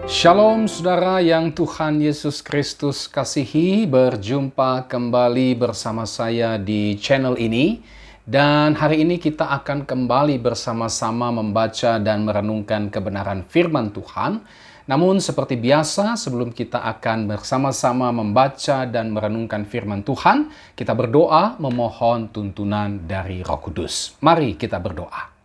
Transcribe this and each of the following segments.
Shalom saudara yang Tuhan Yesus Kristus kasihi, berjumpa kembali bersama saya di channel ini. Dan hari ini kita akan kembali bersama-sama membaca dan merenungkan kebenaran firman Tuhan. Namun seperti biasa, sebelum kita akan bersama-sama membaca dan merenungkan firman Tuhan, kita berdoa memohon tuntunan dari Roh Kudus. Mari kita berdoa.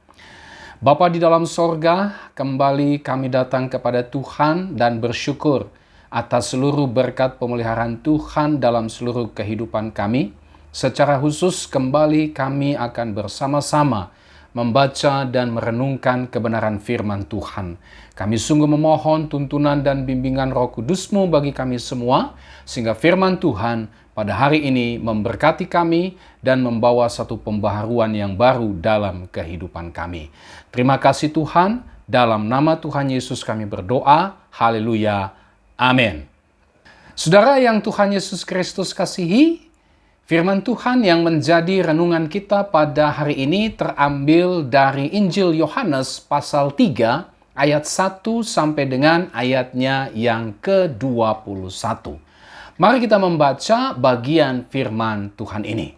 Bapa di dalam sorga, kembali kami datang kepada Tuhan dan bersyukur atas seluruh berkat pemeliharaan Tuhan dalam seluruh kehidupan kami. Secara khusus kembali kami akan bersama-sama membaca dan merenungkan kebenaran firman Tuhan. Kami sungguh memohon tuntunan dan bimbingan Roh Kudus-Mu bagi kami semua, sehingga firman Tuhan pada hari ini memberkati kami dan membawa satu pembaharuan yang baru dalam kehidupan kami. Terima kasih Tuhan, dalam nama Tuhan Yesus kami berdoa, haleluya, amin. Saudara yang Tuhan Yesus Kristus kasihi, firman Tuhan yang menjadi renungan kita pada hari ini terambil dari Injil Yohanes pasal 3 ayat 1 sampai dengan ayatnya yang ke-21. Mari kita membaca bagian firman Tuhan ini.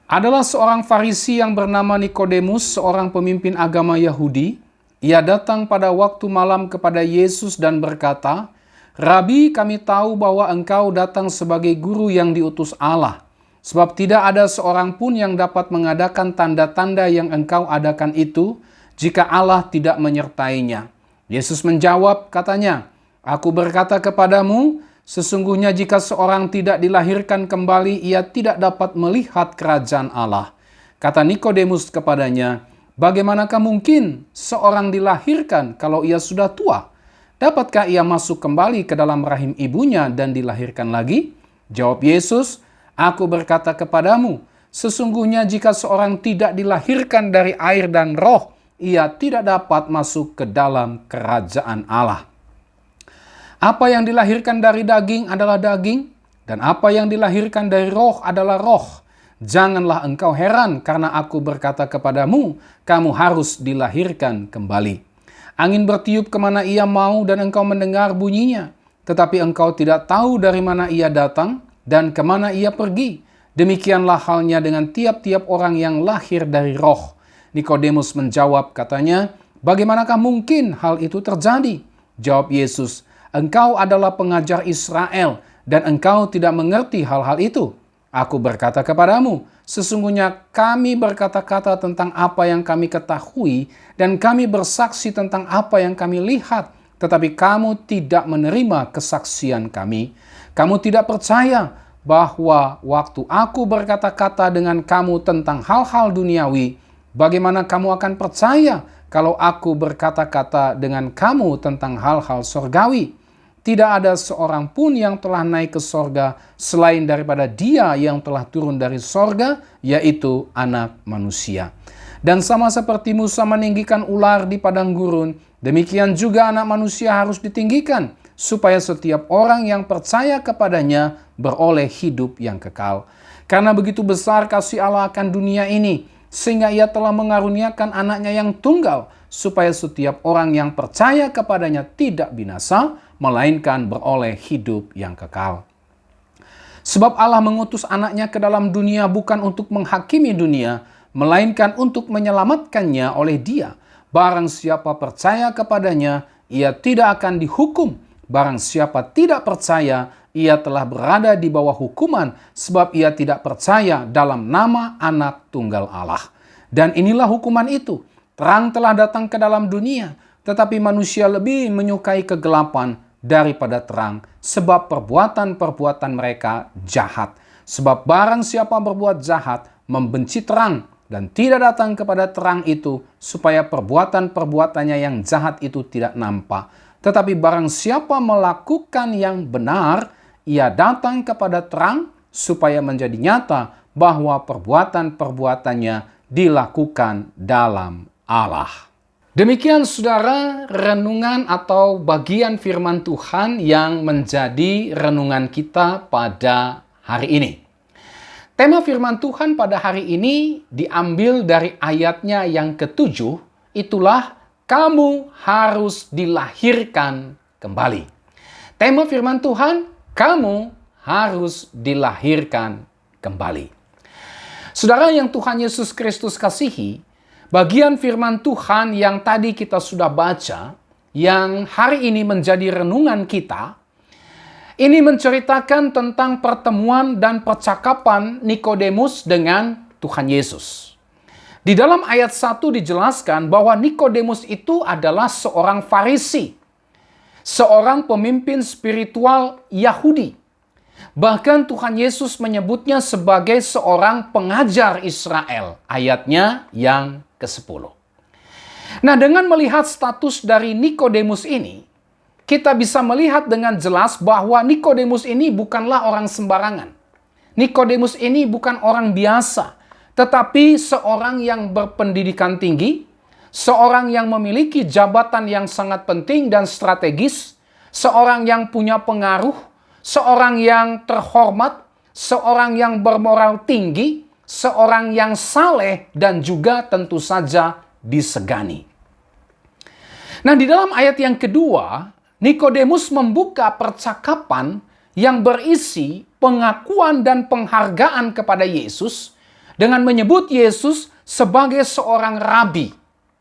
Adalah seorang Farisi yang bernama Nikodemus, seorang pemimpin agama Yahudi. Ia datang pada waktu malam kepada Yesus dan berkata, "Rabi, kami tahu bahwa engkau datang sebagai guru yang diutus Allah. Sebab tidak ada seorang pun yang dapat mengadakan tanda-tanda yang engkau adakan itu, jika Allah tidak menyertainya." Yesus menjawab, katanya, "Aku berkata kepadamu, sesungguhnya jika seorang tidak dilahirkan kembali, ia tidak dapat melihat kerajaan Allah." Kata Nikodemus kepadanya, "Bagaimanakah mungkin seorang dilahirkan kalau ia sudah tua? Dapatkah ia masuk kembali ke dalam rahim ibunya dan dilahirkan lagi?" Jawab Yesus, "Aku berkata kepadamu, sesungguhnya jika seorang tidak dilahirkan dari air dan roh, ia tidak dapat masuk ke dalam kerajaan Allah. Apa yang dilahirkan dari daging adalah daging, dan apa yang dilahirkan dari roh adalah roh. Janganlah engkau heran karena aku berkata kepadamu, kamu harus dilahirkan kembali. Angin bertiup kemana ia mau dan engkau mendengar bunyinya, tetapi engkau tidak tahu dari mana ia datang dan kemana ia pergi. Demikianlah halnya dengan tiap-tiap orang yang lahir dari roh." Nikodemus menjawab katanya, "Bagaimanakah mungkin hal itu terjadi?" Jawab Yesus, "Engkau adalah pengajar Israel, dan engkau tidak mengerti hal-hal itu. Aku berkata kepadamu, sesungguhnya kami berkata-kata tentang apa yang kami ketahui, dan kami bersaksi tentang apa yang kami lihat, tetapi kamu tidak menerima kesaksian kami. Kamu tidak percaya bahwa waktu aku berkata-kata dengan kamu tentang hal-hal duniawi, bagaimana kamu akan percaya kalau aku berkata-kata dengan kamu tentang hal-hal sorgawi? Tidak ada seorang pun yang telah naik ke sorga selain daripada Dia yang telah turun dari sorga, yaitu Anak Manusia. Dan sama seperti Musa meninggikan ular di padang gurun, demikian juga Anak Manusia harus ditinggikan, supaya setiap orang yang percaya kepadanya beroleh hidup yang kekal. Karena begitu besar kasih Allah akan dunia ini, sehingga Ia telah mengaruniakan anaknya yang tunggal, supaya setiap orang yang percaya kepadanya tidak binasa, melainkan beroleh hidup yang kekal. Sebab Allah mengutus anaknya ke dalam dunia bukan untuk menghakimi dunia, melainkan untuk menyelamatkannya oleh Dia. Barang siapa percaya kepadanya, ia tidak akan dihukum. Barang siapa tidak percaya, ia telah berada di bawah hukuman, sebab ia tidak percaya dalam nama Anak Tunggal Allah. Dan inilah hukuman itu, terang telah datang ke dalam dunia, tetapi manusia lebih menyukai kegelapan daripada terang, sebab perbuatan-perbuatan mereka jahat. Sebab barang siapa berbuat jahat, membenci terang, dan tidak datang kepada terang itu, supaya perbuatan-perbuatannya yang jahat itu tidak nampak. Tetapi barang siapa melakukan yang benar, ia datang kepada terang, supaya menjadi nyata bahwa perbuatan-perbuatannya dilakukan dalam Allah. Demikian saudara renungan atau bagian firman Tuhan yang menjadi renungan kita pada hari ini. Tema firman Tuhan pada hari ini diambil dari ayatnya yang ke-7, itulah kamu harus dilahirkan kembali. Tema firman Tuhan, kamu harus dilahirkan kembali. Saudara yang Tuhan Yesus Kristus kasihi, bagian firman Tuhan yang tadi kita sudah baca, yang hari ini menjadi renungan kita, ini menceritakan tentang pertemuan dan percakapan Nikodemus dengan Tuhan Yesus. Di dalam ayat 1 dijelaskan bahwa Nikodemus itu adalah seorang Farisi, seorang pemimpin spiritual Yahudi. Bahkan Tuhan Yesus menyebutnya sebagai seorang pengajar Israel. Ayatnya yang ke-10. Nah, dengan melihat status dari Nikodemus ini, kita bisa melihat dengan jelas bahwa Nikodemus ini bukanlah orang sembarangan. Nikodemus ini bukan orang biasa, tetapi seorang yang berpendidikan tinggi, seorang yang memiliki jabatan yang sangat penting dan strategis, seorang yang punya pengaruh, seorang yang terhormat, seorang yang bermoral tinggi, seorang yang saleh, dan juga tentu saja disegani. Nah, di dalam ayat yang kedua, Nikodemus membuka percakapan yang berisi pengakuan dan penghargaan kepada Yesus dengan menyebut Yesus sebagai seorang rabi.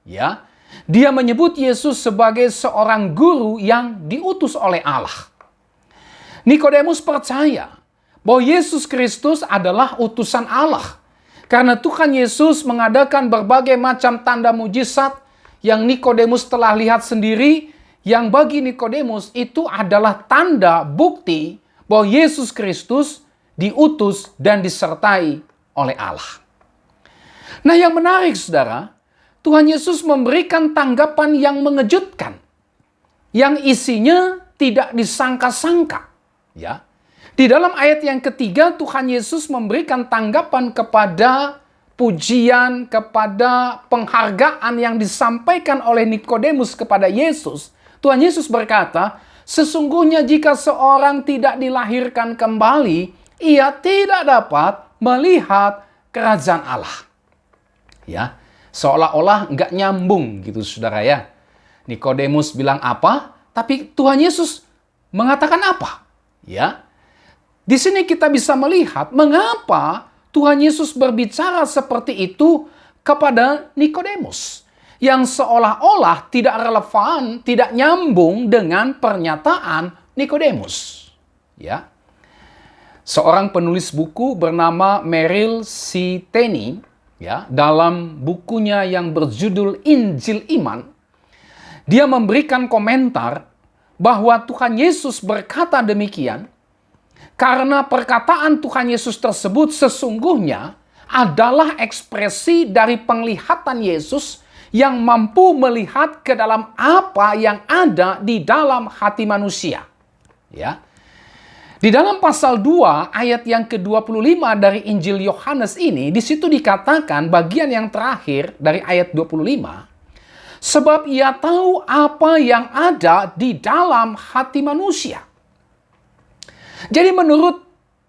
Ya, dia menyebut Yesus sebagai seorang guru yang diutus oleh Allah. Nikodemus percaya bahwa Yesus Kristus adalah utusan Allah. Karena Tuhan Yesus mengadakan berbagai macam tanda mujizat yang Nikodemus telah lihat sendiri, yang bagi Nikodemus itu adalah tanda bukti bahwa Yesus Kristus diutus dan disertai oleh Allah. Nah, yang menarik saudara, Tuhan Yesus memberikan tanggapan yang mengejutkan, yang isinya tidak disangka-sangka. Ya, di dalam ayat yang ketiga, Tuhan Yesus memberikan tanggapan kepada pujian, kepada penghargaan yang disampaikan oleh Nikodemus kepada Yesus. Tuhan Yesus berkata, sesungguhnya jika seorang tidak dilahirkan kembali, ia tidak dapat melihat kerajaan Allah. Ya, seolah-olah nggak nyambung gitu saudara ya. Nikodemus bilang apa, tapi Tuhan Yesus mengatakan apa? Ya, di sini kita bisa melihat mengapa Tuhan Yesus berbicara seperti itu kepada Nikodemus, yang seolah-olah tidak relevan, tidak nyambung dengan pernyataan Nikodemus. Ya, seorang penulis buku bernama Merrill C. Tenney, ya, dalam bukunya yang berjudul Injil Iman, dia memberikan komentar bahwa Tuhan Yesus berkata demikian karena perkataan Tuhan Yesus tersebut sesungguhnya adalah ekspresi dari penglihatan Yesus yang mampu melihat ke dalam apa yang ada di dalam hati manusia. Ya. Di dalam pasal 2 ayat yang ke-25 dari Injil Yohanes ini, di situ dikatakan bagian yang terakhir dari ayat 25, sebab ia tahu apa yang ada di dalam hati manusia. Jadi menurut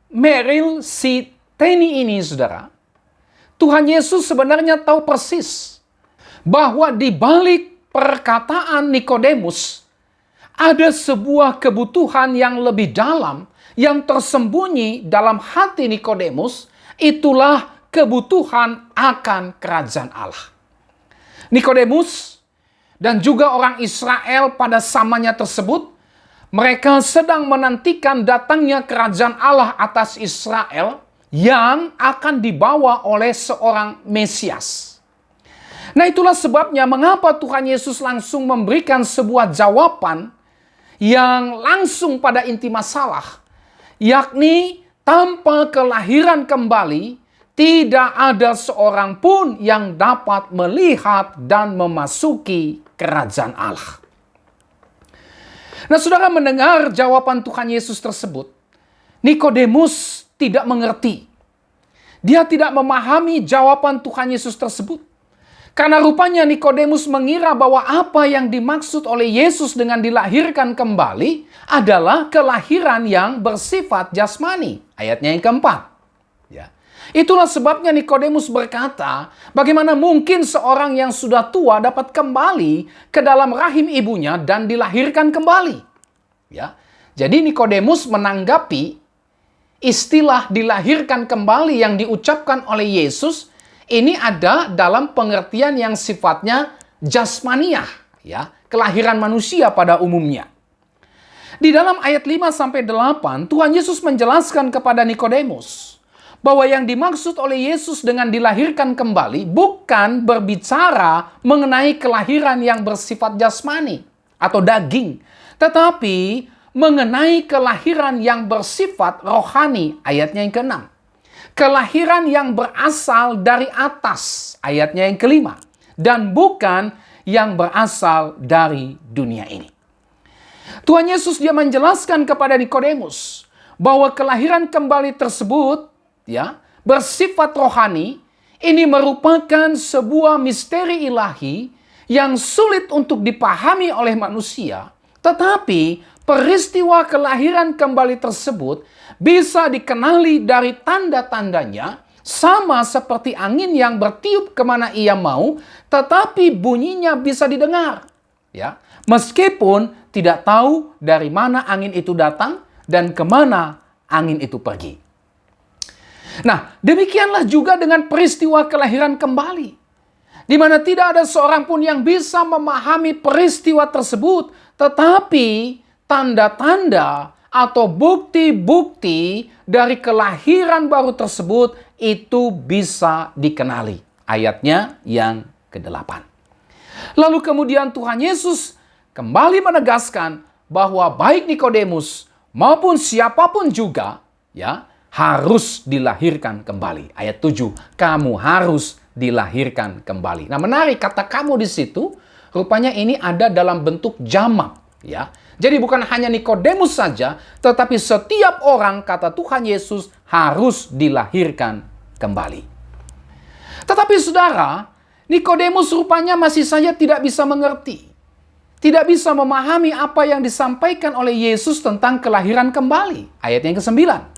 Merrill C. Tenney ini, saudara, Tuhan Yesus sebenarnya tahu persis bahwa di balik perkataan Nikodemus ada sebuah kebutuhan yang lebih dalam yang tersembunyi dalam hati Nikodemus, itulah kebutuhan akan kerajaan Allah. Nikodemus dan juga orang Israel pada samanya tersebut, mereka sedang menantikan datangnya kerajaan Allah atas Israel yang akan dibawa oleh seorang Mesias. Nah, itulah sebabnya mengapa Tuhan Yesus langsung memberikan sebuah jawaban yang langsung pada inti masalah, yakni tanpa kelahiran kembali, tidak ada seorang pun yang dapat melihat dan memasuki kerajaan Allah. Nah, saudara mendengar jawaban Tuhan Yesus tersebut, Nikodemus tidak mengerti. Dia tidak memahami jawaban Tuhan Yesus tersebut. Karena rupanya Nikodemus mengira bahwa apa yang dimaksud oleh Yesus dengan dilahirkan kembali adalah kelahiran yang bersifat jasmani. Ayatnya yang keempat. Ya. Itulah sebabnya Nikodemus berkata, bagaimana mungkin seorang yang sudah tua dapat kembali ke dalam rahim ibunya dan dilahirkan kembali? Ya. Jadi Nikodemus menanggapi istilah dilahirkan kembali yang diucapkan oleh Yesus ini ada dalam pengertian yang sifatnya jasmaniah, ya, kelahiran manusia pada umumnya. Di dalam ayat 5 sampai 8, Tuhan Yesus menjelaskan kepada Nikodemus bahwa yang dimaksud oleh Yesus dengan dilahirkan kembali bukan berbicara mengenai kelahiran yang bersifat jasmani atau daging, tetapi mengenai kelahiran yang bersifat rohani, ayatnya yang ke-6. Kelahiran yang berasal dari atas, ayatnya yang ke-5. Dan bukan yang berasal dari dunia ini. Tuhan Yesus dia menjelaskan kepada Nikodemus bahwa kelahiran kembali tersebut ya bersifat rohani, ini merupakan sebuah misteri ilahi yang sulit untuk dipahami oleh manusia, tetapi peristiwa kelahiran kembali tersebut bisa dikenali dari tanda-tandanya, sama seperti angin yang bertiup kemana ia mau, tetapi bunyinya bisa didengar. Ya, meskipun tidak tahu dari mana angin itu datang dan kemana angin itu pergi. Nah, demikianlah juga dengan peristiwa kelahiran kembali, di mana tidak ada seorang pun yang bisa memahami peristiwa tersebut, tetapi tanda-tanda atau bukti-bukti dari kelahiran baru tersebut itu bisa dikenali. Ayatnya yang ke-8. Lalu kemudian Tuhan Yesus kembali menegaskan bahwa baik Nikodemus maupun siapapun juga ya harus dilahirkan kembali. Ayat 7, kamu harus dilahirkan kembali. Nah, menarik kata kamu di situ, rupanya ini ada dalam bentuk jamak, ya. Jadi bukan hanya Nikodemus saja, tetapi setiap orang, kata Tuhan Yesus, harus dilahirkan kembali. Tetapi saudara, Nikodemus rupanya masih saja tidak bisa mengerti. Tidak bisa memahami apa yang disampaikan oleh Yesus tentang kelahiran kembali. Ayat yang ke-9.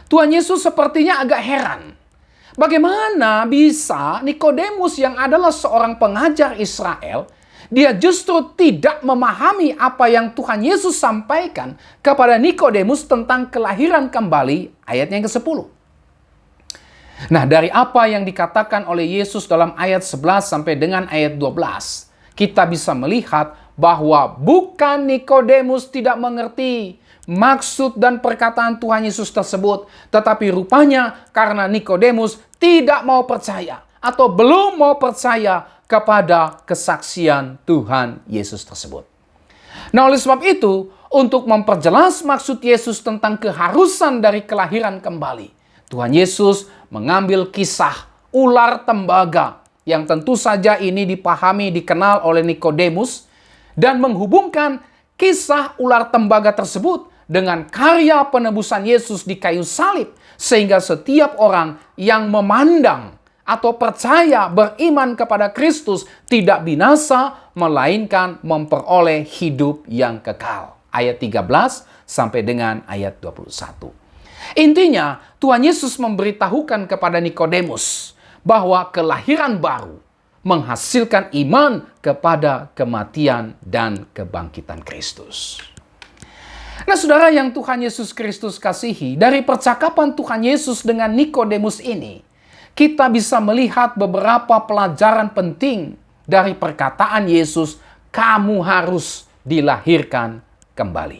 Tuhan Yesus sepertinya agak heran. Bagaimana bisa Nikodemus yang adalah seorang pengajar Israel, dia justru tidak memahami apa yang Tuhan Yesus sampaikan kepada Nikodemus tentang kelahiran kembali, ayatnya yang ke-10. Nah, dari apa yang dikatakan oleh Yesus dalam ayat 11 sampai dengan ayat 12, kita bisa melihat bahwa bukan Nikodemus tidak mengerti maksud dan perkataan Tuhan Yesus tersebut, tetapi rupanya karena Nikodemus tidak mau percaya atau belum mau percaya kepada kesaksian Tuhan Yesus tersebut. Nah, oleh sebab itu, untuk memperjelas maksud Yesus tentang keharusan dari kelahiran kembali, Tuhan Yesus mengambil kisah ular tembaga yang tentu saja ini dipahami, dikenal oleh Nikodemus, dan menghubungkan kisah ular tembaga tersebut dengan karya penebusan Yesus di kayu salib, sehingga setiap orang yang memandang atau percaya beriman kepada Kristus tidak binasa, melainkan memperoleh hidup yang kekal. Ayat 13 sampai dengan ayat 21. Intinya, Tuhan Yesus memberitahukan kepada Nikodemus bahwa kelahiran baru menghasilkan iman kepada kematian dan kebangkitan Kristus. Nah, saudara yang Tuhan Yesus Kristus kasihi, dari percakapan Tuhan Yesus dengan Nikodemus ini, kita bisa melihat beberapa pelajaran penting dari perkataan Yesus, kamu harus dilahirkan kembali.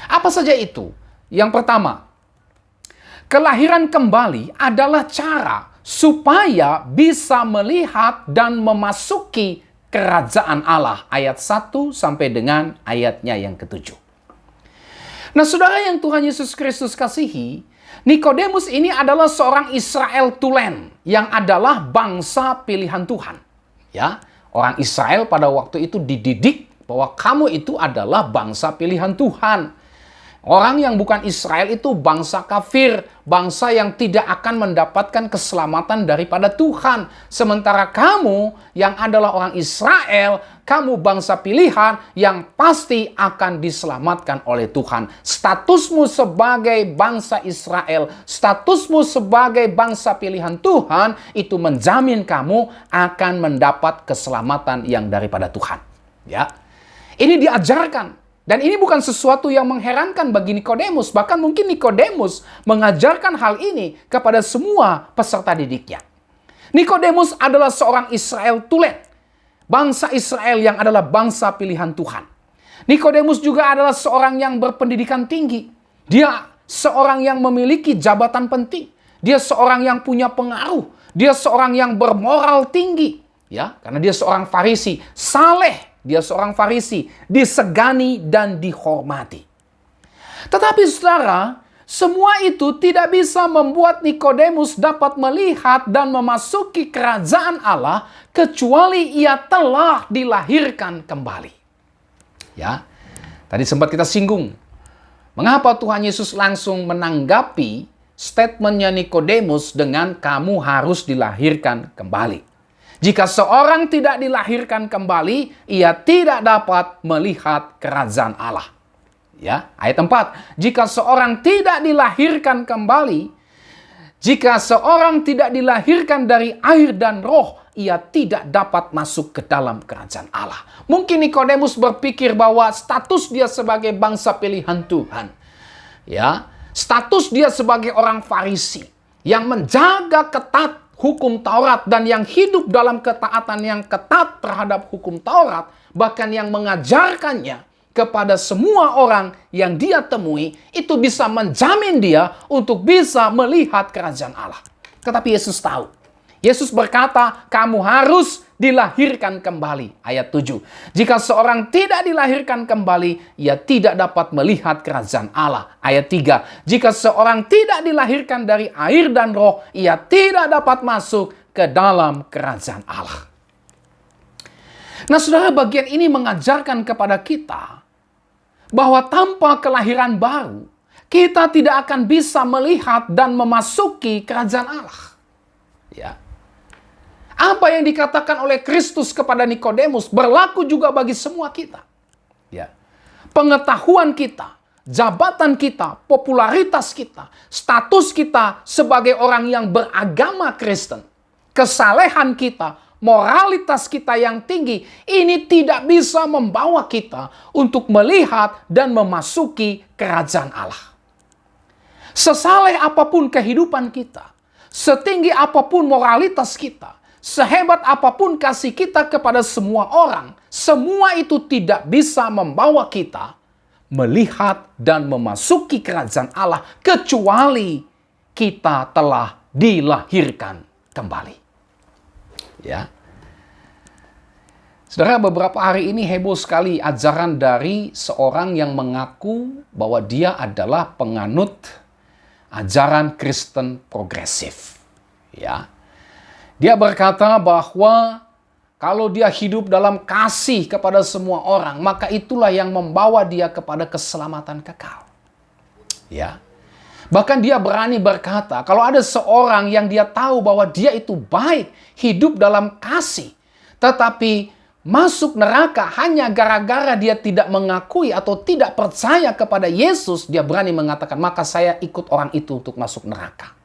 Apa saja itu? Yang pertama, kelahiran kembali adalah cara supaya bisa melihat dan memasuki kerajaan Allah. Ayat 1 sampai dengan ayatnya yang ke-7. Nah, saudara yang Tuhan Yesus Kristus kasihi, Nikodemus ini adalah seorang Israel tulen yang adalah bangsa pilihan Tuhan. Ya, orang Israel pada waktu itu dididik bahwa kamu itu adalah bangsa pilihan Tuhan. Orang yang bukan Israel itu bangsa kafir, bangsa yang tidak akan mendapatkan keselamatan daripada Tuhan. Sementara kamu yang adalah orang Israel, kamu bangsa pilihan yang pasti akan diselamatkan oleh Tuhan. Statusmu sebagai bangsa Israel, statusmu sebagai bangsa pilihan Tuhan, itu menjamin kamu akan mendapat keselamatan yang daripada Tuhan. Ya, ini diajarkan Dan ini bukan sesuatu yang mengherankan bagi Nikodemus. Bahkan mungkin Nikodemus mengajarkan hal ini kepada semua peserta didiknya. Nikodemus adalah seorang Israel tulen. Bangsa Israel yang adalah bangsa pilihan Tuhan. Nikodemus juga adalah seorang yang berpendidikan tinggi. Dia seorang yang memiliki jabatan penting. Dia seorang yang punya pengaruh. Dia seorang yang bermoral tinggi. Ya, karena dia seorang Farisi. Saleh. Dia seorang Farisi, disegani dan dihormati. Tetapi saudara, semua itu tidak bisa membuat Nikodemus dapat melihat dan memasuki kerajaan Allah kecuali ia telah dilahirkan kembali. Ya, tadi sempat kita singgung. Mengapa Tuhan Yesus langsung menanggapi statementnya Nikodemus dengan kamu harus dilahirkan kembali? Jika seorang tidak dilahirkan kembali, ia tidak dapat melihat kerajaan Allah. Ya, ayat 4. Jika seorang tidak dilahirkan kembali, jika seorang tidak dilahirkan dari air dan roh, ia tidak dapat masuk ke dalam kerajaan Allah. Mungkin Nikodemus berpikir bahwa status dia sebagai bangsa pilihan Tuhan, ya, status dia sebagai orang Farisi yang menjaga ketat hukum Taurat dan yang hidup dalam ketaatan yang ketat terhadap hukum Taurat, bahkan yang mengajarkannya kepada semua orang yang dia temui, itu bisa menjamin dia untuk bisa melihat kerajaan Allah. Tetapi Yesus tahu. Yesus berkata, kamu harus dilahirkan kembali. Ayat 7. Jika seorang tidak dilahirkan kembali, ia tidak dapat melihat kerajaan Allah. Ayat 3. Jika seorang tidak dilahirkan dari air dan roh, ia tidak dapat masuk ke dalam kerajaan Allah. Nah, saudara, bagian ini mengajarkan kepada kita bahwa tanpa kelahiran baru, kita tidak akan bisa melihat dan memasuki kerajaan Allah. Ya. Apa yang dikatakan oleh Kristus kepada Nikodemus berlaku juga bagi semua kita. Ya. Pengetahuan kita, jabatan kita, popularitas kita, status kita sebagai orang yang beragama Kristen, kesalehan kita, moralitas kita yang tinggi, ini tidak bisa membawa kita untuk melihat dan memasuki kerajaan Allah. Sesaleh apapun kehidupan kita, setinggi apapun moralitas kita, sehebat apapun kasih kita kepada semua orang, semua itu tidak bisa membawa kita melihat dan memasuki kerajaan Allah kecuali kita telah dilahirkan kembali. Ya. Saudara, beberapa hari ini heboh sekali ajaran dari seorang yang mengaku bahwa dia adalah penganut ajaran Kristen progresif. Ya. Dia berkata bahwa kalau dia hidup dalam kasih kepada semua orang, maka itulah yang membawa dia kepada keselamatan kekal. Ya. Bahkan dia berani berkata, kalau ada seorang yang dia tahu bahwa dia itu baik, hidup dalam kasih, tetapi masuk neraka hanya gara-gara dia tidak mengakui atau tidak percaya kepada Yesus, dia berani mengatakan, maka saya ikut orang itu untuk masuk neraka.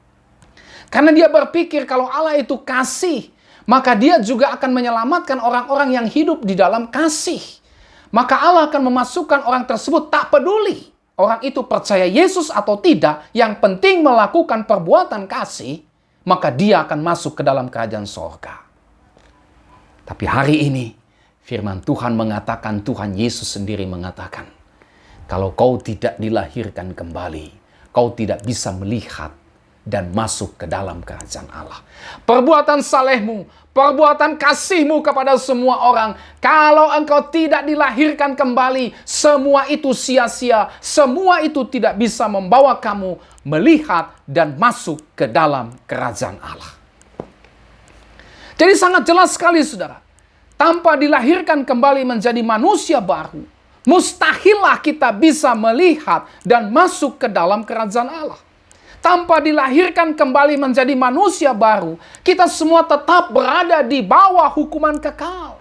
Karena dia berpikir kalau Allah itu kasih, maka dia juga akan menyelamatkan orang-orang yang hidup di dalam kasih. Maka Allah akan memasukkan orang tersebut, tak peduli orang itu percaya Yesus atau tidak, yang penting melakukan perbuatan kasih, maka dia akan masuk ke dalam kerajaan sorga. Tapi hari ini, firman Tuhan mengatakan, Tuhan Yesus sendiri mengatakan, kalau kau tidak dilahirkan kembali, kau tidak bisa melihat dan masuk ke dalam kerajaan Allah. Perbuatan salehmu, perbuatan kasihmu kepada semua orang, kalau engkau tidak dilahirkan kembali, semua itu sia-sia, semua itu tidak bisa membawa kamu melihat dan masuk ke dalam kerajaan Allah. Jadi sangat jelas sekali, saudara, tanpa dilahirkan kembali menjadi manusia baru, mustahillah kita bisa melihat dan masuk ke dalam kerajaan Allah. Tanpa dilahirkan kembali menjadi manusia baru, kita semua tetap berada di bawah hukuman kekal.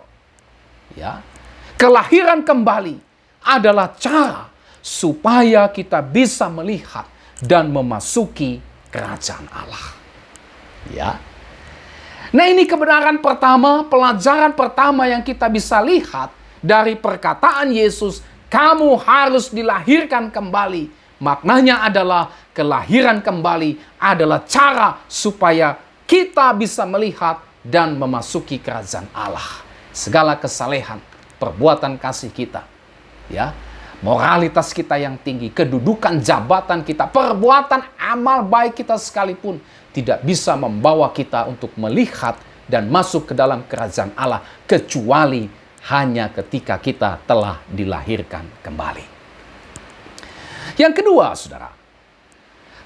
Ya. Kelahiran kembali adalah cara supaya kita bisa melihat dan memasuki kerajaan Allah. Ya. Nah, ini kebenaran pertama, pelajaran pertama yang kita bisa lihat dari perkataan Yesus, Kamu harus dilahirkan kembali. Maknanya adalah kelahiran kembali adalah cara supaya kita bisa melihat dan memasuki kerajaan Allah. Segala kesalehan, perbuatan kasih kita, ya, moralitas kita yang tinggi, kedudukan jabatan kita, perbuatan amal baik kita sekalipun tidak bisa membawa kita untuk melihat dan masuk ke dalam kerajaan Allah kecuali hanya ketika kita telah dilahirkan kembali. Yang kedua, saudara,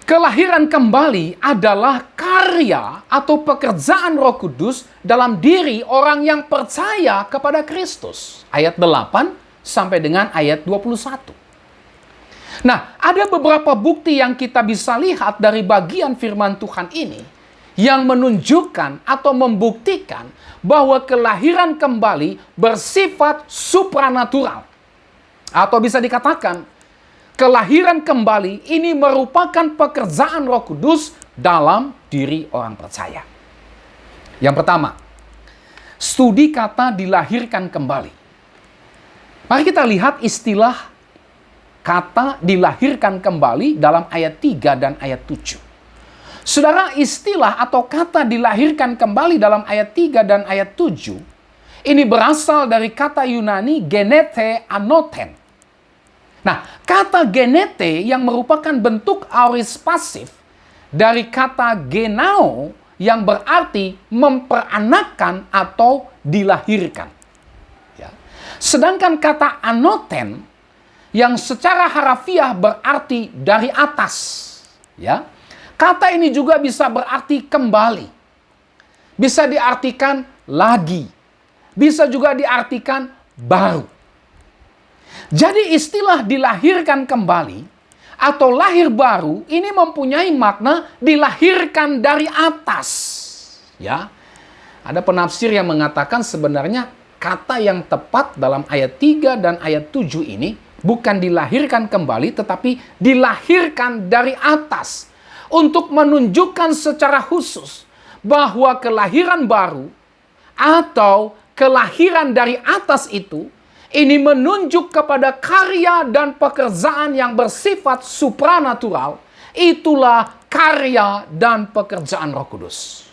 kelahiran kembali adalah karya atau pekerjaan Roh Kudus dalam diri orang yang percaya kepada Kristus. Ayat 8 sampai dengan ayat 21. Nah, ada beberapa bukti yang kita bisa lihat dari bagian firman Tuhan ini yang menunjukkan atau membuktikan bahwa kelahiran kembali bersifat supranatural. Atau bisa dikatakan, kelahiran kembali ini merupakan pekerjaan Roh Kudus dalam diri orang percaya. Yang pertama, studi kata dilahirkan kembali. Mari kita lihat istilah kata dilahirkan kembali dalam ayat 3 dan ayat 7. Saudara, istilah atau kata dilahirkan kembali dalam ayat 3 dan ayat 7 ini berasal dari kata Yunani genete anoten. Nah, kata genete yang merupakan bentuk aorist pasif dari kata genao yang berarti memperanakkan atau dilahirkan. Ya. Sedangkan kata anoten yang secara harafiah berarti dari atas. Ya. Kata ini juga bisa berarti kembali. Bisa diartikan lagi. Bisa juga diartikan baru. Jadi istilah dilahirkan kembali atau lahir baru ini mempunyai makna dilahirkan dari atas. Ya. Ada penafsir yang mengatakan sebenarnya kata yang tepat dalam ayat 3 dan ayat 7 ini bukan dilahirkan kembali tetapi dilahirkan dari atas. Untuk menunjukkan secara khusus bahwa kelahiran baru atau kelahiran dari atas itu ini menunjuk kepada karya dan pekerjaan yang bersifat supranatural. Itulah karya dan pekerjaan Roh Kudus.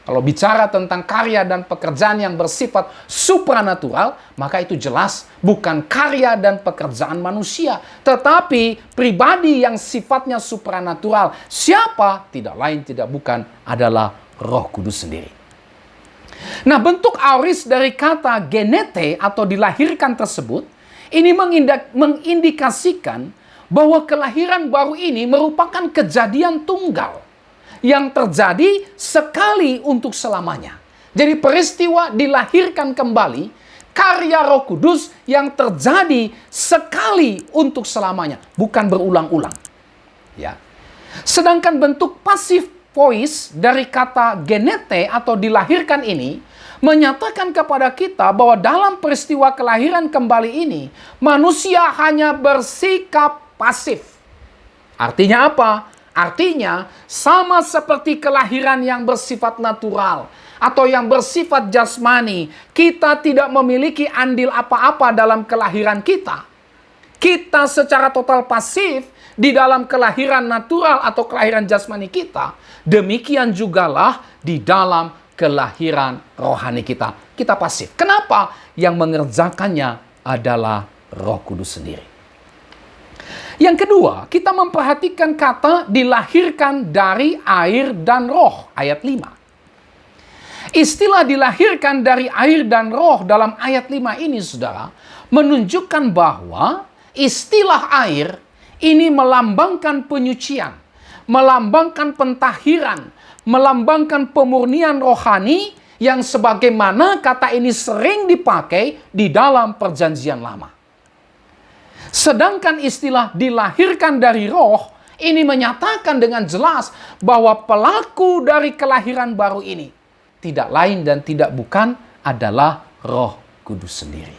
Kalau bicara tentang karya dan pekerjaan yang bersifat supranatural, maka itu jelas bukan karya dan pekerjaan manusia, tetapi pribadi yang sifatnya supranatural. Siapa? Tidak lain tidak bukan adalah Roh Kudus sendiri. Nah, bentuk aorist dari kata genete atau dilahirkan tersebut ini mengindikasikan bahwa kelahiran baru ini merupakan kejadian tunggal yang terjadi sekali untuk selamanya. Jadi peristiwa dilahirkan kembali, karya Roh Kudus yang terjadi sekali untuk selamanya, bukan berulang-ulang. Ya. Sedangkan bentuk pasif voice dari kata genete atau dilahirkan ini menyatakan kepada kita bahwa dalam peristiwa kelahiran kembali ini, manusia hanya bersikap pasif. Artinya apa? Artinya, sama seperti kelahiran yang bersifat natural atau yang bersifat jasmani, kita tidak memiliki andil apa-apa dalam kelahiran kita. Kita secara total pasif di dalam kelahiran natural atau kelahiran jasmani kita. Demikian jugalah di dalam kelahiran rohani kita. Kita pasif. Kenapa? Yang mengerjakannya adalah Roh Kudus sendiri. Yang kedua, kita memperhatikan kata dilahirkan dari air dan roh, ayat 5. Istilah dilahirkan dari air dan roh dalam ayat 5 ini, saudara, menunjukkan bahwa istilah air ini melambangkan penyucian, melambangkan pentahiran, melambangkan pemurnian rohani yang sebagaimana kata ini sering dipakai di dalam Perjanjian Lama. Sedangkan istilah dilahirkan dari roh ini menyatakan dengan jelas bahwa pelaku dari kelahiran baru ini tidak lain dan tidak bukan adalah Roh Kudus sendiri.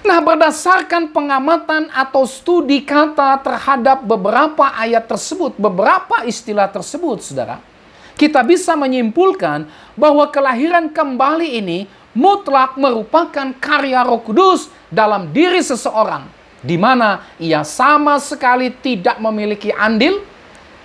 Nah, berdasarkan pengamatan atau studi kata terhadap beberapa ayat tersebut, beberapa istilah tersebut, saudara, kita bisa menyimpulkan bahwa kelahiran kembali ini mutlak merupakan karya Roh Kudus dalam diri seseorang, di mana ia sama sekali tidak memiliki andil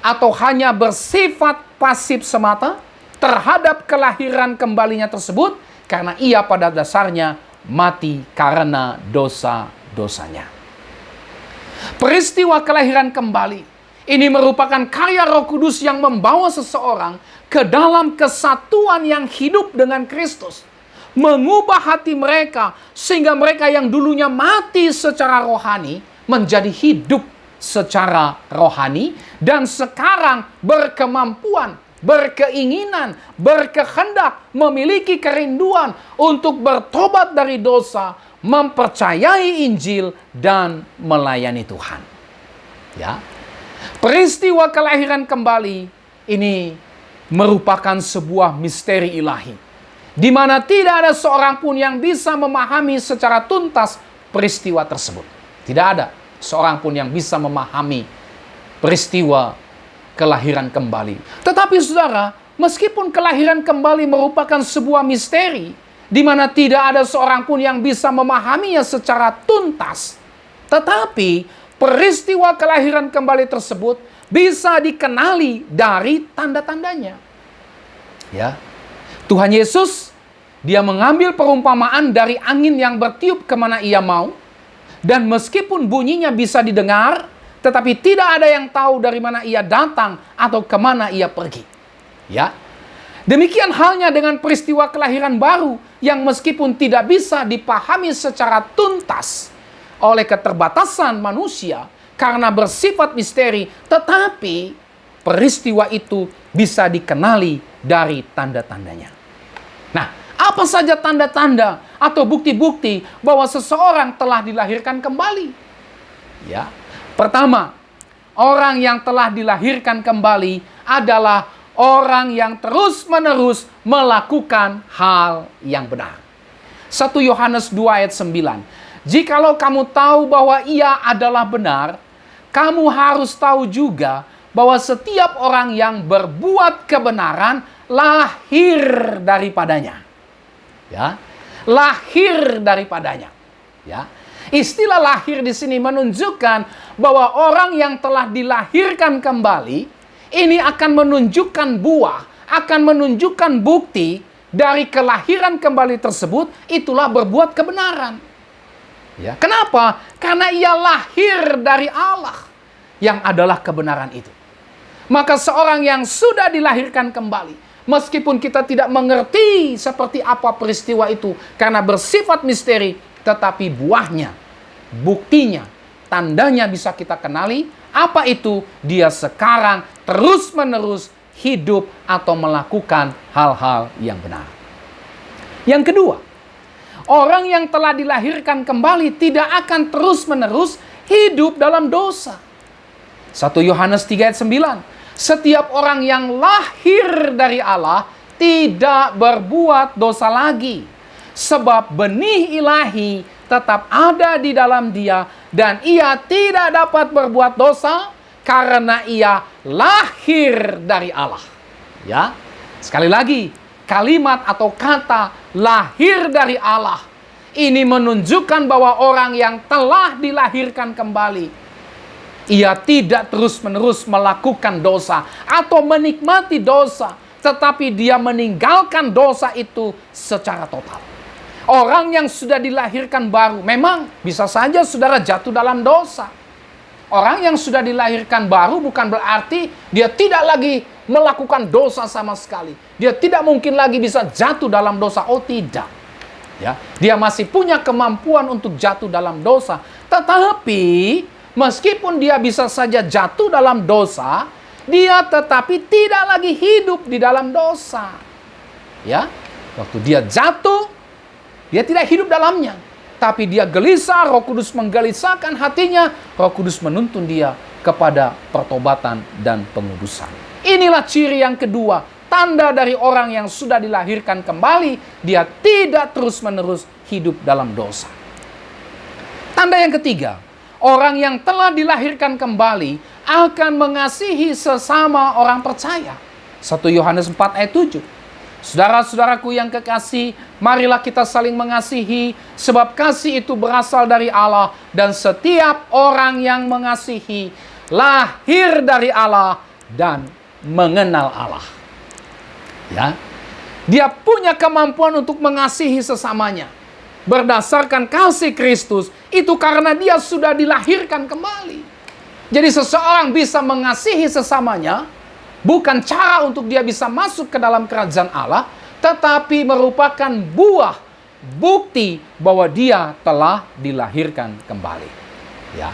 atau hanya bersifat pasif semata terhadap kelahiran kembalinya tersebut, karena ia pada dasarnya mati karena dosa-dosanya. Peristiwa kelahiran kembali ini merupakan karya Roh Kudus yang membawa seseorang ke dalam kesatuan yang hidup dengan Kristus, mengubah hati mereka sehingga mereka yang dulunya mati secara rohani menjadi hidup secara rohani, dan sekarang berkemampuan, berkeinginan, berkehendak, memiliki kerinduan untuk bertobat dari dosa, mempercayai Injil, dan melayani Tuhan. Ya, peristiwa kelahiran kembali ini merupakan sebuah misteri ilahi, di mana tidak ada seorang pun yang bisa memahami secara tuntas peristiwa tersebut. Tidak ada seorang pun yang bisa memahami peristiwa kelahiran kembali. Tetapi saudara, meskipun kelahiran kembali merupakan sebuah misteri, di mana tidak ada seorang pun yang bisa memahaminya secara tuntas, tetapi peristiwa kelahiran kembali tersebut bisa dikenali dari tanda-tandanya. Ya, Tuhan Yesus, dia mengambil perumpamaan dari angin yang bertiup kemana ia mau, dan meskipun bunyinya bisa didengar, tetapi tidak ada yang tahu dari mana ia datang atau kemana ia pergi. Ya, demikian halnya dengan peristiwa kelahiran baru yang meskipun tidak bisa dipahami secara tuntas oleh keterbatasan manusia karena bersifat misteri, tetapi peristiwa itu bisa dikenali dari tanda-tandanya. Nah, apa saja tanda-tanda atau bukti-bukti bahwa seseorang telah dilahirkan kembali? Ya, pertama, orang yang telah dilahirkan kembali adalah orang yang terus-menerus melakukan hal yang benar. 1 Yohanes 2 ayat 9. Jikalau kamu tahu bahwa ia adalah benar, kamu harus tahu juga bahwa setiap orang yang berbuat kebenaran lahir daripadanya. Ya, lahir daripadanya. Ya, istilah lahir di sini menunjukkan bahwa orang yang telah dilahirkan kembali ini akan menunjukkan buah, akan menunjukkan bukti dari kelahiran kembali tersebut, itulah berbuat kebenaran. Ya, kenapa? Karena ia lahir dari Allah yang adalah kebenaran itu. Maka seorang yang sudah dilahirkan kembali, meskipun kita tidak mengerti seperti apa peristiwa itu karena bersifat misteri, tetapi buahnya, buktinya, tandanya bisa kita kenali. Apa itu? Dia sekarang terus-menerus hidup atau melakukan hal-hal yang benar. Yang kedua, orang yang telah dilahirkan kembali tidak akan terus-menerus hidup dalam dosa. 1 Yohanes 3 ayat 9. Setiap orang yang lahir dari Allah tidak berbuat dosa lagi, sebab benih ilahi tetap ada di dalam dia, dan ia tidak dapat berbuat dosa karena ia lahir dari Allah. Ya, sekali lagi, kalimat atau kata lahir dari Allah ini menunjukkan bahwa orang yang telah dilahirkan kembali, ia tidak terus-menerus melakukan dosa atau menikmati dosa, tetapi dia meninggalkan dosa itu secara total. Orang yang sudah dilahirkan baru, memang bisa saja saudara jatuh dalam dosa. Orang yang sudah dilahirkan baru bukan berarti dia tidak lagi melakukan dosa sama sekali. Dia tidak mungkin lagi bisa jatuh dalam dosa. Oh tidak. Ya, dia masih punya kemampuan untuk jatuh dalam dosa. Tetapi meskipun dia bisa saja jatuh dalam dosa, dia tetapi tidak lagi hidup di dalam dosa. Ya, waktu dia jatuh, dia tidak hidup dalamnya. Tapi dia gelisah, Roh Kudus menggelisahkan hatinya, Roh Kudus menuntun dia kepada pertobatan dan pengudusan. Inilah ciri yang kedua, tanda dari orang yang sudah dilahirkan kembali, dia tidak terus-menerus hidup dalam dosa. Tanda yang ketiga, orang yang telah dilahirkan kembali akan mengasihi sesama orang percaya. 1 Yohanes 4 ayat 7. Saudara-saudaraku yang kekasih, marilah kita saling mengasihi, sebab kasih itu berasal dari Allah, dan setiap orang yang mengasihi lahir dari Allah dan mengenal Allah. Ya, dia punya kemampuan untuk mengasihi sesamanya berdasarkan kasih Kristus, itu karena dia sudah dilahirkan kembali. Jadi seseorang bisa mengasihi sesamanya bukan cara untuk dia bisa masuk ke dalam kerajaan Allah, tetapi merupakan buah bukti bahwa dia telah dilahirkan kembali. Ya.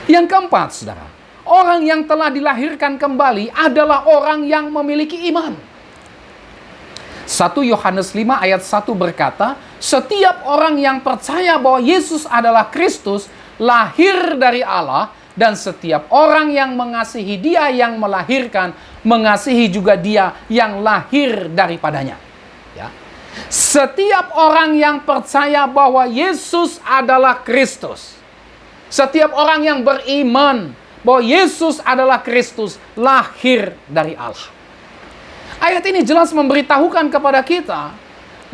Yang keempat, saudara, orang yang telah dilahirkan kembali adalah orang yang memiliki iman. 1 Yohanes 5 ayat 1 berkata, setiap orang yang percaya bahwa Yesus adalah Kristus lahir dari Allah, dan setiap orang yang mengasihi dia yang melahirkan, mengasihi juga dia yang lahir daripadanya. Ya. Setiap orang yang percaya bahwa Yesus adalah Kristus, setiap orang yang beriman bahwa Yesus adalah Kristus, lahir dari Allah. Ayat ini jelas memberitahukan kepada kita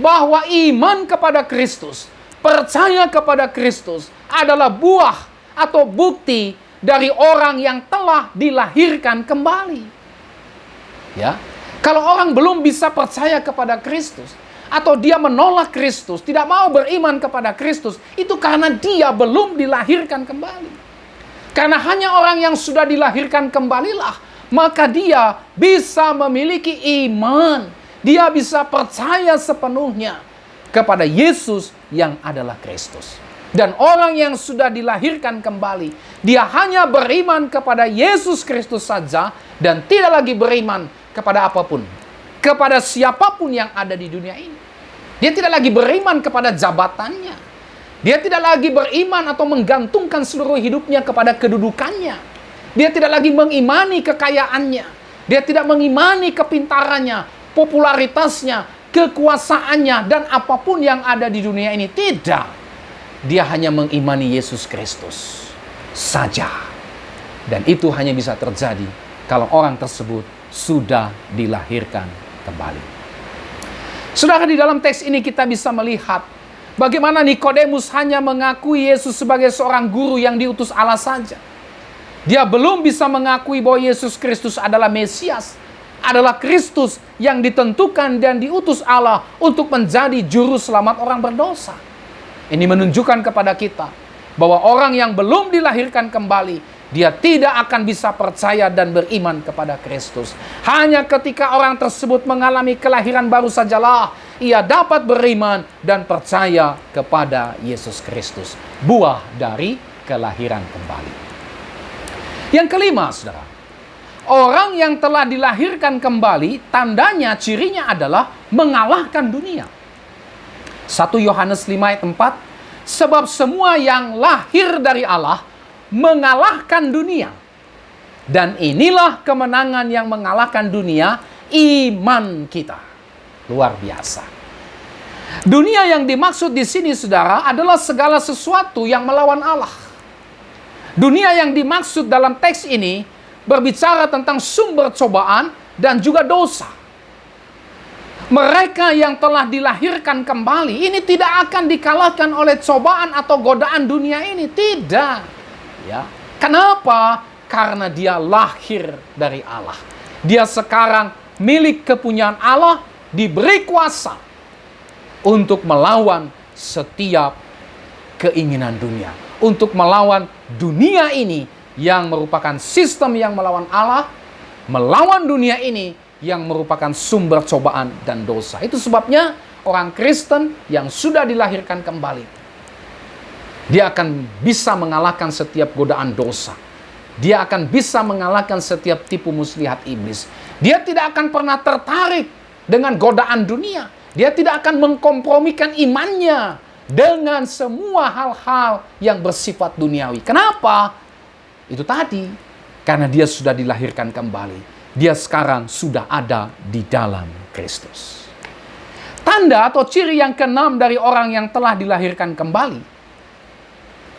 bahwa iman kepada Kristus, percaya kepada Kristus adalah buah atau bukti dari orang yang telah dilahirkan kembali. Ya. Kalau orang belum bisa percaya kepada Kristus, atau dia menolak Kristus, tidak mau beriman kepada Kristus, itu karena dia belum dilahirkan kembali. Karena hanya orang yang sudah dilahirkan kembalilah, maka dia bisa memiliki iman. Dia bisa percaya sepenuhnya kepada Yesus yang adalah Kristus. Dan orang yang sudah dilahirkan kembali, dia hanya beriman kepada Yesus Kristus saja dan tidak lagi beriman kepada apapun, kepada siapapun yang ada di dunia ini. Dia tidak lagi beriman kepada jabatannya. Dia tidak lagi beriman atau menggantungkan seluruh hidupnya kepada kedudukannya. Dia tidak lagi mengimani kekayaannya. Dia tidak mengimani kepintarannya, popularitasnya, kekuasaannya, dan apapun yang ada di dunia ini. Tidak. Dia hanya mengimani Yesus Kristus saja. Dan itu hanya bisa terjadi kalau orang tersebut sudah dilahirkan kembali. Saudara, di dalam teks ini kita bisa melihat bagaimana Nikodemus hanya mengakui Yesus sebagai seorang guru yang diutus Allah saja. Dia belum bisa mengakui bahwa Yesus Kristus adalah Mesias, adalah Kristus yang ditentukan dan diutus Allah untuk menjadi juru selamat orang berdosa. Ini menunjukkan kepada kita bahwa orang yang belum dilahirkan kembali, dia tidak akan bisa percaya dan beriman kepada Kristus. Hanya ketika orang tersebut mengalami kelahiran baru sajalah ia dapat beriman dan percaya kepada Yesus Kristus. Buah dari kelahiran kembali. Yang kelima, saudara, orang yang telah dilahirkan kembali, tandanya, cirinya adalah mengalahkan dunia. 1 Yohanes 5 ayat 4, sebab semua yang lahir dari Allah mengalahkan dunia. Dan inilah kemenangan yang mengalahkan dunia, iman kita. Luar biasa. Dunia yang dimaksud di sini, saudara, adalah segala sesuatu yang melawan Allah. Dunia yang dimaksud dalam teks ini berbicara tentang sumber cobaan dan juga dosa. Mereka yang telah dilahirkan kembali ini tidak akan dikalahkan oleh cobaan atau godaan dunia ini. Tidak. Ya. Kenapa? Karena dia lahir dari Allah. Dia sekarang milik kepunyaan Allah, diberi kuasa untuk melawan setiap keinginan dunia. Untuk melawan dunia ini yang merupakan sistem yang melawan Allah, melawan dunia ini yang merupakan sumber cobaan dan dosa. Itu sebabnya orang Kristen yang sudah dilahirkan kembali, dia akan bisa mengalahkan setiap godaan dosa. Dia akan bisa mengalahkan setiap tipu muslihat iblis. Dia tidak akan pernah tertarik dengan godaan dunia. Dia tidak akan mengkompromikan imannya dengan semua hal-hal yang bersifat duniawi. Kenapa? Itu tadi, karena dia sudah dilahirkan kembali. Dia sekarang sudah ada di dalam Kristus. Tanda atau ciri yang keenam dari orang yang telah dilahirkan kembali.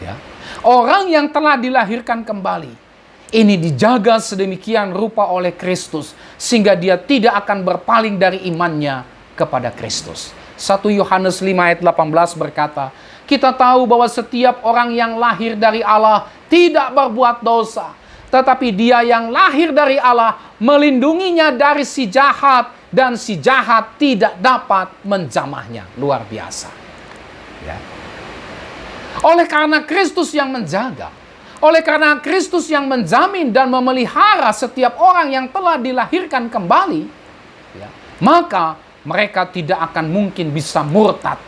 Ya. Orang yang telah dilahirkan kembali, ini dijaga sedemikian rupa oleh Kristus, sehingga dia tidak akan berpaling dari imannya kepada Kristus. 1 Yohanes 5 ayat 18 berkata, kita tahu bahwa setiap orang yang lahir dari Allah tidak berbuat dosa. Tetapi dia yang lahir dari Allah melindunginya dari si jahat, dan si jahat tidak dapat menjamahnya. Luar biasa. Ya. Oleh karena Kristus yang menjaga, oleh karena Kristus yang menjamin dan memelihara setiap orang yang telah dilahirkan kembali, ya, maka mereka tidak akan mungkin bisa murtad.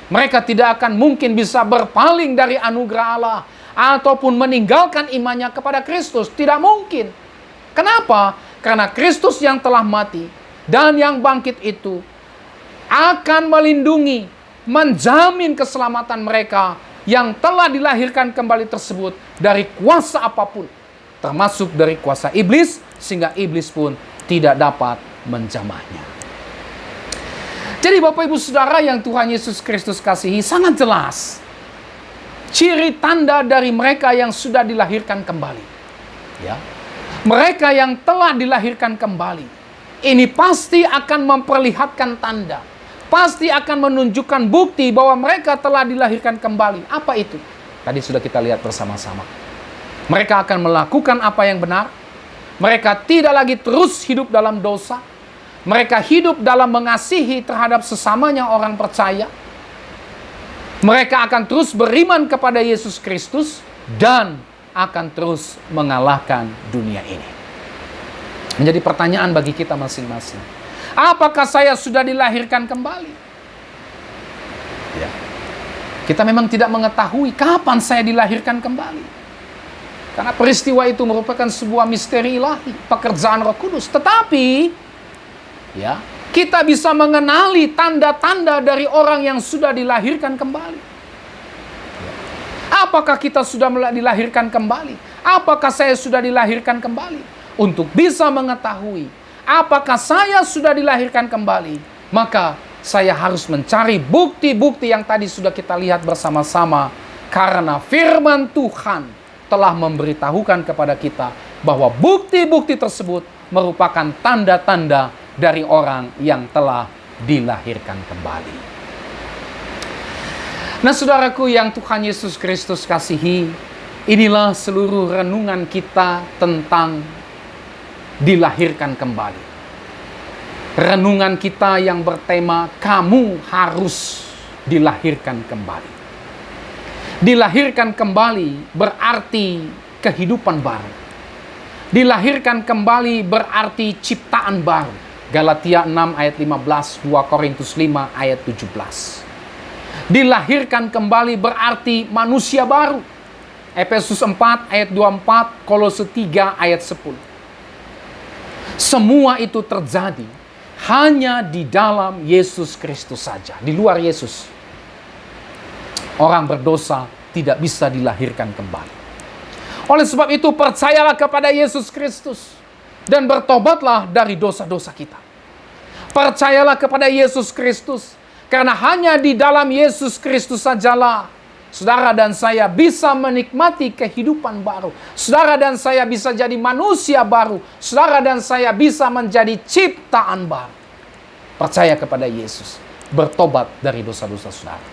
Mereka tidak akan mungkin bisa berpaling dari anugerah Allah ataupun meninggalkan imannya kepada Kristus. Tidak mungkin. Kenapa? Karena Kristus yang telah mati dan yang bangkit itu akan melindungi, menjamin keselamatan mereka yang telah dilahirkan kembali tersebut dari kuasa apapun, termasuk dari kuasa iblis, sehingga iblis pun tidak dapat menjamahnya. Jadi Bapak Ibu Saudara yang Tuhan Yesus Kristus kasihi, sangat jelas ciri tanda dari mereka yang sudah dilahirkan kembali. Ya. Mereka yang telah dilahirkan kembali, ini pasti akan memperlihatkan tanda, pasti akan menunjukkan bukti bahwa mereka telah dilahirkan kembali. Apa itu? Tadi sudah kita lihat bersama-sama. Mereka akan melakukan apa yang benar. Mereka tidak lagi terus hidup dalam dosa. Mereka hidup dalam mengasihi terhadap sesamanya orang percaya. Mereka akan terus beriman kepada Yesus Kristus dan akan terus mengalahkan dunia ini. Menjadi pertanyaan bagi kita masing-masing. Apakah saya sudah dilahirkan kembali? Ya. Kita memang tidak mengetahui kapan saya dilahirkan kembali. Karena peristiwa itu merupakan sebuah misteri ilahi, pekerjaan Roh Kudus. Tetapi, ya, kita bisa mengenali tanda-tanda dari orang yang sudah dilahirkan kembali. Apakah kita sudah dilahirkan kembali? Apakah saya sudah dilahirkan kembali? Untuk bisa mengetahui apakah saya sudah dilahirkan kembali, maka saya harus mencari bukti-bukti yang tadi sudah kita lihat bersama-sama. Karena firman Tuhan telah memberitahukan kepada kita bahwa bukti-bukti tersebut merupakan tanda-tanda dari orang yang telah dilahirkan kembali. Nah, saudaraku yang Tuhan Yesus Kristus kasihi, inilah seluruh renungan kita tentang dilahirkan kembali. Renungan kita yang bertema, kamu harus dilahirkan kembali. Dilahirkan kembali berarti kehidupan baru. Dilahirkan kembali berarti ciptaan baru. Galatia 6 ayat 15, 2 Korintus 5 ayat 17. Dilahirkan kembali berarti manusia baru. Efesus 4 ayat 24, Kolose 3 ayat 10. Semua itu terjadi hanya di dalam Yesus Kristus saja. Di luar Yesus, orang berdosa tidak bisa dilahirkan kembali. Oleh sebab itu, percayalah kepada Yesus Kristus dan bertobatlah dari dosa-dosa kita. Percayalah kepada Yesus Kristus, karena hanya di dalam Yesus Kristus sajalah saudara dan saya bisa menikmati kehidupan baru. Saudara dan saya bisa jadi manusia baru. Saudara dan saya bisa menjadi ciptaan baru. Percaya kepada Yesus, bertobat dari dosa-dosa saudara.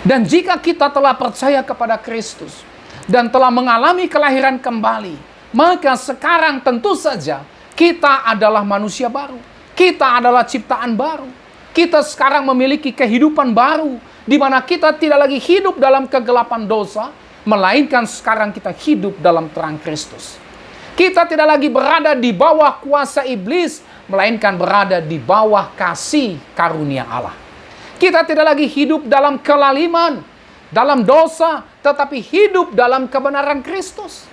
Dan jika kita telah percaya kepada Kristus dan telah mengalami kelahiran kembali, maka sekarang tentu saja kita adalah manusia baru. Kita adalah ciptaan baru. Kita sekarang memiliki kehidupan baru, di mana kita tidak lagi hidup dalam kegelapan dosa, melainkan sekarang kita hidup dalam terang Kristus. Kita tidak lagi berada di bawah kuasa iblis, melainkan berada di bawah kasih karunia Allah. Kita tidak lagi hidup dalam kelaliman, dalam dosa, tetapi hidup dalam kebenaran Kristus.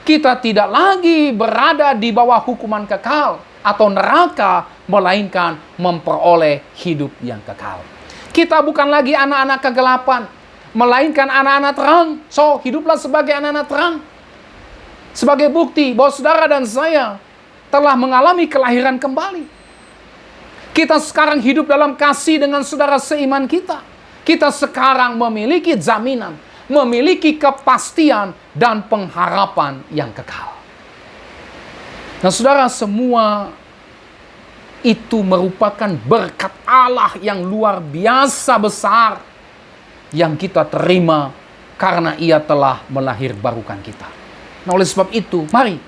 Kita tidak lagi berada di bawah hukuman kekal atau neraka, melainkan memperoleh hidup yang kekal. Kita bukan lagi anak-anak kegelapan, melainkan anak-anak terang. So, hiduplah sebagai anak-anak terang. Sebagai bukti bahwa saudara dan saya telah mengalami kelahiran kembali. Kita sekarang hidup dalam kasih dengan saudara seiman kita. Kita sekarang memiliki jaminan, memiliki kepastian dan pengharapan yang kekal. Nah, saudara, semua itu merupakan berkat Allah yang luar biasa besar yang kita terima karena Ia telah melahirbarukan kita. Nah, oleh sebab itu, mari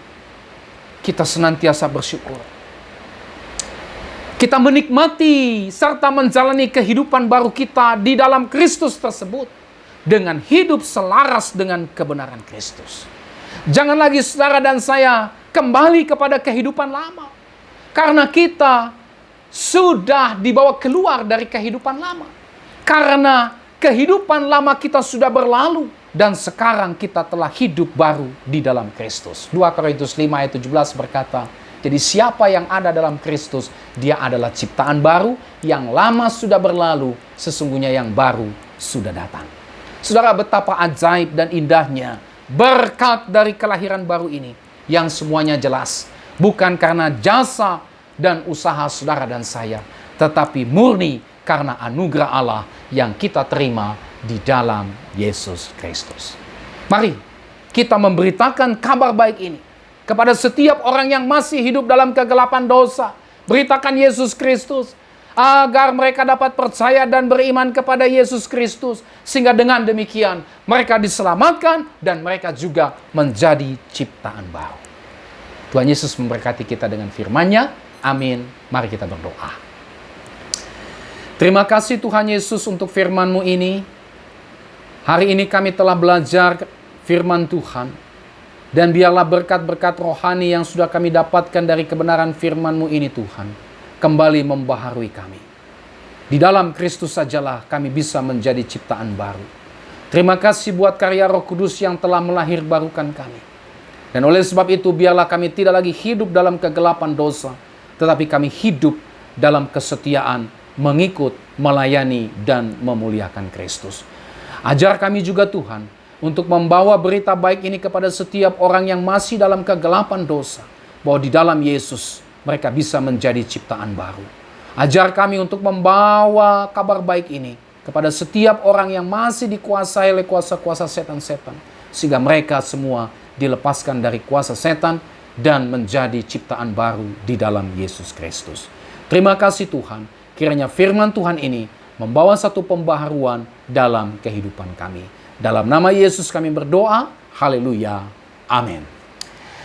kita senantiasa bersyukur. Kita menikmati serta menjalani kehidupan baru kita di dalam Kristus tersebut dengan hidup selaras dengan kebenaran Kristus. Jangan lagi saudara dan saya kembali kepada kehidupan lama. Karena kita sudah dibawa keluar dari kehidupan lama. Karena kehidupan lama kita sudah berlalu. Dan sekarang kita telah hidup baru di dalam Kristus. 2 Korintus 5 ayat 17 berkata, jadi siapa yang ada dalam Kristus, dia adalah ciptaan baru, yang lama sudah berlalu, sesungguhnya yang baru sudah datang. Saudara, betapa ajaib dan indahnya berkat dari kelahiran baru ini, yang semuanya jelas, bukan karena jasa dan usaha saudara dan saya, tetapi murni karena anugerah Allah yang kita terima di dalam Yesus Kristus. Mari kita memberitakan kabar baik ini kepada setiap orang yang masih hidup dalam kegelapan dosa. Beritakan Yesus Kristus agar mereka dapat percaya dan beriman kepada Yesus Kristus, sehingga dengan demikian mereka diselamatkan dan mereka juga menjadi ciptaan baru. Tuhan Yesus memberkati kita dengan firman-Nya. Amin. Mari kita berdoa. Terima kasih Tuhan Yesus untuk firman-Mu ini. Hari ini kami telah belajar firman Tuhan. Dan biarlah berkat-berkat rohani yang sudah kami dapatkan dari kebenaran firman-Mu ini Tuhan, kembali membaharui kami. Di dalam Kristus sajalah kami bisa menjadi ciptaan baru. Terima kasih buat karya Roh Kudus yang telah melahirbarukan kami. Dan oleh sebab itu biarlah kami tidak lagi hidup dalam kegelapan dosa, tetapi kami hidup dalam kesetiaan, mengikut, melayani, dan memuliakan Kristus. Ajar kami juga Tuhan, untuk membawa berita baik ini kepada setiap orang yang masih dalam kegelapan dosa, bahwa di dalam Yesus mereka bisa menjadi ciptaan baru. Ajar kami untuk membawa kabar baik ini kepada setiap orang yang masih dikuasai oleh kuasa-kuasa setan-setan, sehingga mereka semua dilepaskan dari kuasa setan dan menjadi ciptaan baru di dalam Yesus Kristus. Terima kasih Tuhan, kiranya firman Tuhan ini membawa satu pembaharuan dalam kehidupan kami. Dalam nama Yesus kami berdoa, haleluya, amin.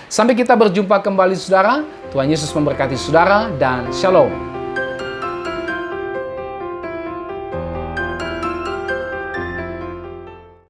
Sampai kita berjumpa kembali saudara, Tuhan Yesus memberkati saudara dan shalom.